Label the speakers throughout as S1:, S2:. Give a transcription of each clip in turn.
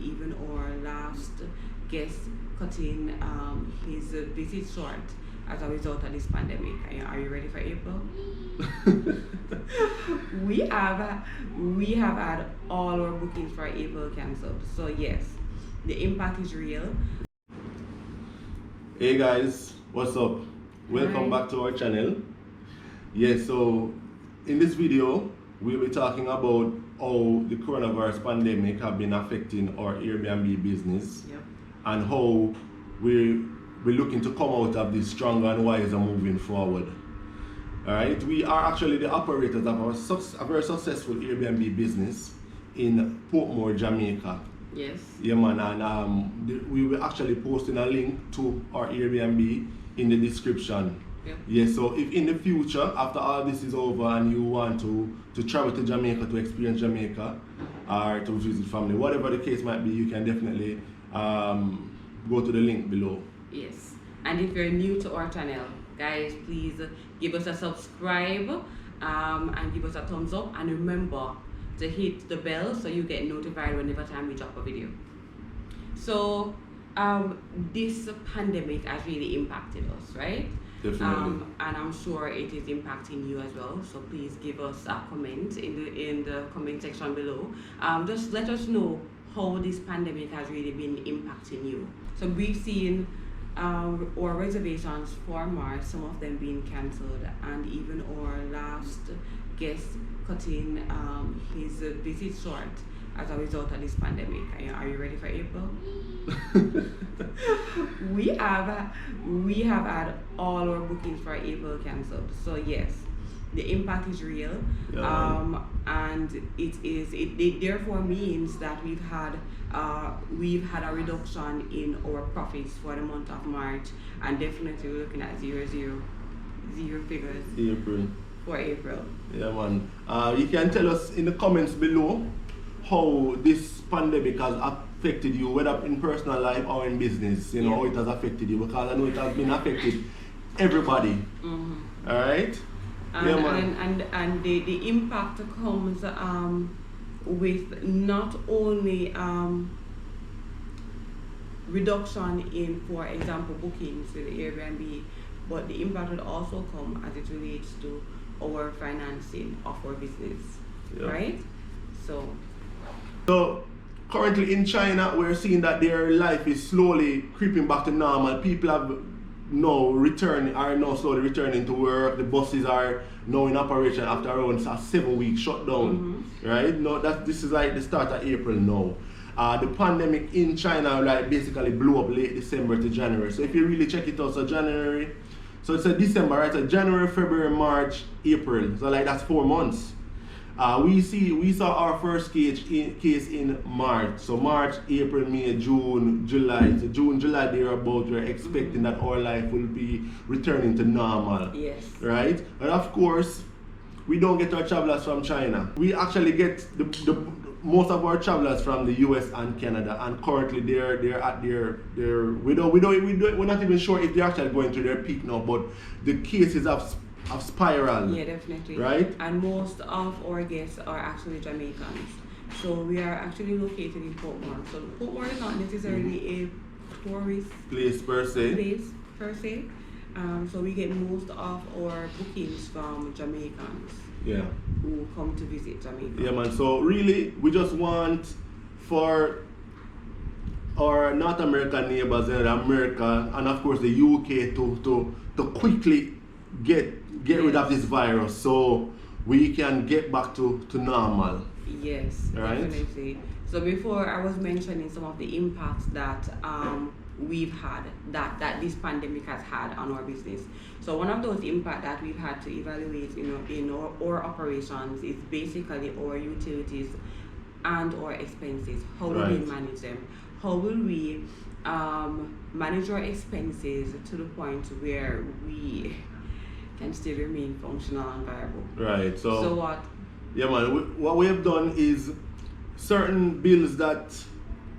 S1: even our last guest cutting his visit short as a result of this pandemic. Are you ready for April? we have had all our bookings for April cancelled. So yes, the impact is real.
S2: Hey guys, what's up? Welcome back to our channel. So in this video we'll be talking about how the coronavirus pandemic have been affecting our Airbnb business.
S1: Yep.
S2: And how we're looking to come out of this stronger and wiser moving forward. Alright, we are actually the operators of a very successful Airbnb business in Portmore, Jamaica.
S1: Yes.
S2: Yeah man, and we will actually posting a link to our Airbnb in the description.
S1: Yep.
S2: Yeah, so if in the future, after all this is over and you want to travel to Jamaica to experience Jamaica or to visit family, whatever the case might be, you can definitely go to the link below.
S1: Yes, and if you're new to our channel, guys, please give us a subscribe and give us a thumbs up, and remember to hit the bell so you get notified whenever time we drop a video. So this pandemic has really impacted us, right?
S2: Definitely.
S1: And I'm sure it is impacting you as well. So please give us a comment in the comment section below. Just let us know how this pandemic has really been impacting you. So we've seen our reservations for March, some of them being cancelled, and even our last guest cutting his visit short as a result of this pandemic. Are you ready for April? we have had all our bookings for April cancelled. So yes, the impact is real.
S2: Yeah.
S1: And it therefore means that we've had a reduction in our profits for the month of March, and definitely we're looking at zero figures
S2: April.
S1: For April.
S2: Yeah man. You can tell us in the comments below how this pandemic has affected you, whether in personal life or in business, you know, how it has affected you, because I know it has been affected everybody. Mm-hmm. Alright?
S1: And the impact comes with not only reduction in, for example, bookings with Airbnb, but the impact would also come as it relates to our financing of our business, right? So currently in China, we're seeing that their life is slowly creeping back to normal. People have now slowly returning to work. The buses are now in operation after around a 7-week shutdown. Mm-hmm. Right? No, this is like the start of April now. The pandemic in China basically blew up late December to January. So if you really check it out, so January, so it's a December, right? So January, February, March, April. So that's 4 months. We saw our first case in March. So March, April, May, June, July. So June, July, thereabout, we're expecting that our life will be returning to normal. Yes. Right?
S2: But of course, we don't get our travelers from China. We actually get most of our travelers from the US and Canada, and currently they're at we're not even sure if they're actually going to their peak now, but the cases have spiraled.
S1: Yeah, definitely.
S2: Right?
S1: And most of our guests are actually Jamaicans. So we are actually located in Portmore. So Portmore is not necessarily a tourist
S2: place per se.
S1: So we get most of our bookings from Jamaicans.
S2: Yeah.
S1: Who come to visit Jamaica.
S2: Yeah man, so really we just want for our North American neighbors and America and of course the UK to quickly get rid of this virus so we can get back to normal.
S1: Yes, right? Definitely. So before I was mentioning some of the impacts that we've had, that this pandemic has had on our business. So one of those impacts that we've had to evaluate in our operations is basically our utilities and our expenses. How will we manage them? How will we manage our expenses to the point where we can still remain functional and viable?
S2: Right.
S1: So what?
S2: Yeah man, what we have done is certain bills that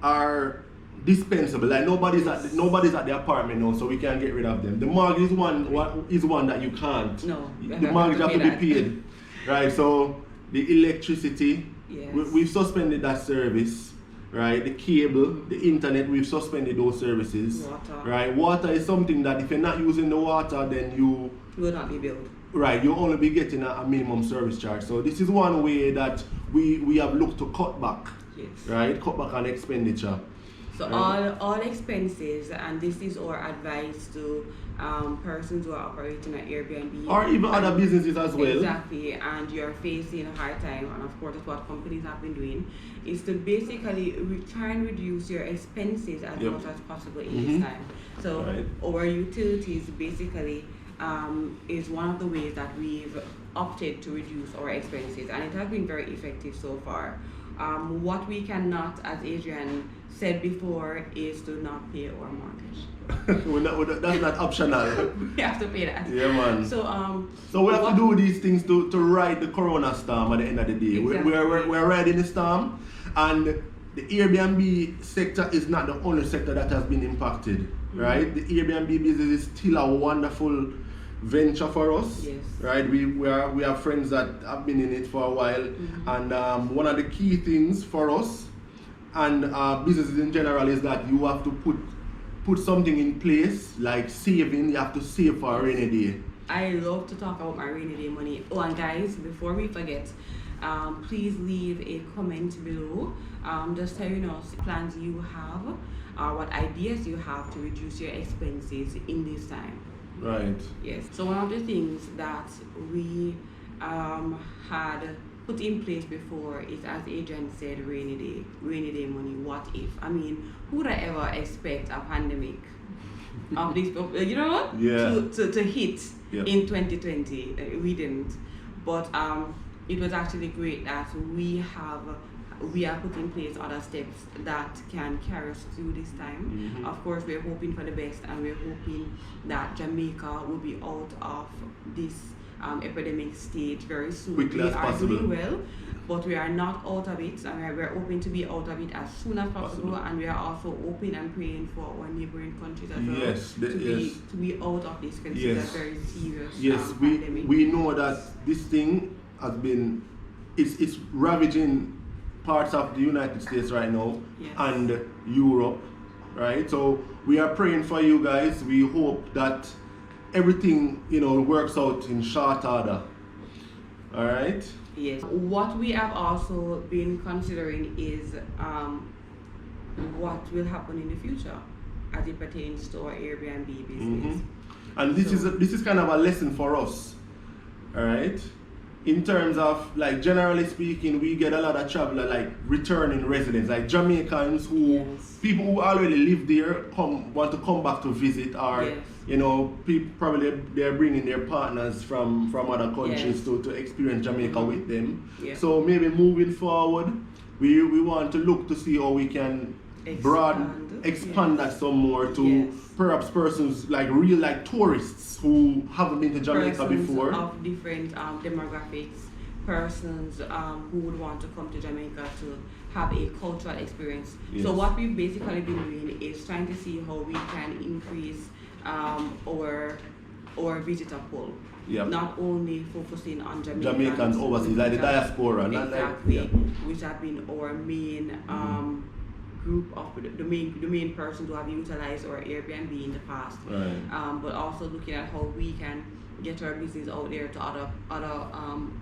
S2: are dispensable, like nobody's at the apartment now, so we can't get rid of them. The mortgage is one that you can't.
S1: No,
S2: the mortgage have to be paid. Right, so the electricity,
S1: yes.
S2: we've suspended that service, right? The cable, the internet, we've suspended those services.
S3: Water.
S2: Right? Water is something that if you're not using the water, then you
S3: will not be billed.
S2: Right, you'll only be getting a minimum service charge. So this is one way that we have looked to cut back.
S3: Yes.
S2: Right? Cut back on expenditure.
S3: So all expenses, and this is our advice to persons who are operating at Airbnb.
S2: Or even other businesses as well.
S3: Exactly, and you're facing a hard time, and of course that's what companies have been doing, is to basically try and reduce your expenses as much as possible in this time. So our utilities basically is one of the ways that we've opted to reduce our expenses, and it has been very effective so far. What we cannot, as Adrian said before, is to not pay our mortgage.
S2: That's not optional.
S3: We have to pay that.
S2: Yeah, man.
S3: So
S2: we have to do these things to ride the corona storm at the end of the day.
S3: Exactly.
S2: We're riding the storm, and the Airbnb sector is not the only sector that has been impacted, right? The Airbnb business is still a wonderful venture for us.
S3: Yes.
S2: Right? We have friends that have been in it for a while, and one of the key things for us and businesses in general is that you have to put something in place, like saving. You have to save for a rainy day.
S3: I love to talk about my rainy day money. Oh, and guys, before we forget, please leave a comment below, just telling us plans you have, what ideas you have to reduce your expenses in this time.
S2: Right.
S3: Yes. So one of the things that we had put in place before is, as Adrian said, rainy day money. What if? I mean, who would I ever expect a pandemic of this, you know what?
S2: Yeah.
S3: To hit in 2020? We didn't. But it was actually great that we are putting in place other steps that can carry us through this time. Of course, we're hoping for the best, and we're hoping that Jamaica will be out of this epidemic stage very soon.
S2: Quickly as possible.
S3: We are doing well, but we are not out of it, and we're hoping to be out of it as soon as possible. And we are also hoping and praying for our neighboring countries as well to be out of this considered very serious pandemic.
S2: We know that this thing has been it's ravaging parts of the United States right now and Europe, right? So we are praying for you guys. We hope that everything, works out in short order. All right?
S3: Yes. What we have also been considering is what will happen in the future as it pertains to our Airbnb business.
S2: And this is kind of a lesson for us. All right? In terms of, like, generally speaking, we get a lot of travelers, like returning residents, like Jamaicans people who already live there want to come back to visit, or people probably they're bringing their partners from other countries to experience Jamaica with them. So maybe moving forward, we want to look to see how we can expand that some more to perhaps persons like tourists who haven't been to Jamaica before.
S3: Of different demographics, persons who would want to come to Jamaica to have a cultural experience. So what we've basically been doing is trying to see how we can increase our visitor pool. Not only focusing on
S2: Jamaicans overseas, like the diaspora.
S3: Which have been our main group of the main persons who have utilized our Airbnb in the past. But also looking at how we can get our business out there to other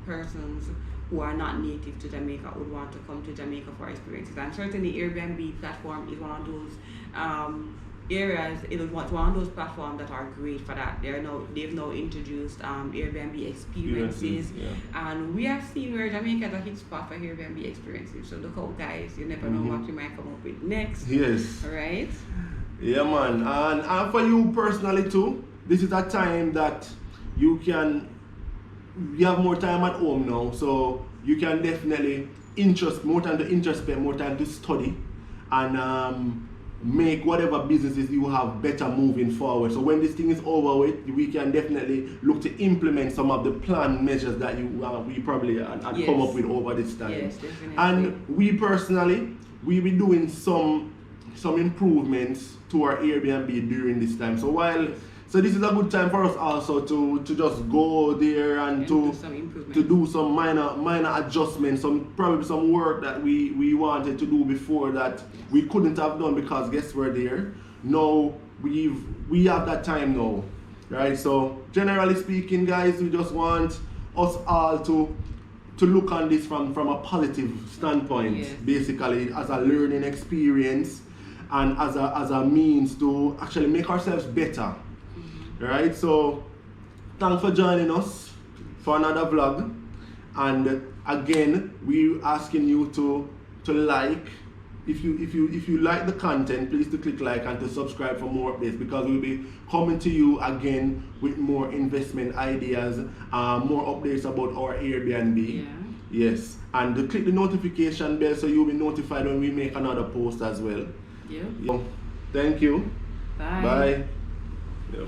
S3: persons who are not native to Jamaica, would want to come to Jamaica for experiences. And certainly Airbnb platform is one of those areas. It is one of those platforms that are great for that. They've now introduced Airbnb experiences, and we have seen where Jamaica is a hit spot for Airbnb experiences. So look out, guys! You never know what you might come up with next.
S2: Yes.
S3: Right.
S2: Yeah, man. And for you personally too, this is a time that you have more time at home now, so you can definitely more time to introspect, more time to study, and make whatever businesses you have better moving forward. So when this thing is over with, we can definitely look to implement some of the planned measures that we probably had come up with over this time.
S3: Yes, definitely.
S2: And we personally, we be doing some improvements to our Airbnb during this time. So while So this is a good time for us also to just go there and to do some minor adjustments, probably some work that we wanted to do before that we couldn't have done because guests were there. Now we have that time now, right? So generally speaking, guys, we just want us all to look on this from a positive standpoint,
S3: yes.
S2: Basically as a learning experience and as a means to actually make ourselves better. Right, so thanks for joining us for another vlog, and again we asking you to like, if you like the content, please to click like and to subscribe for more updates, because we'll be coming to you again with more investment ideas, more updates about our Airbnb.
S3: Yeah.
S2: Yes, and to click the notification bell so you'll be notified when we make another post as well.
S3: Yeah.
S2: Thank you.
S3: Bye.
S2: Bye. Yep.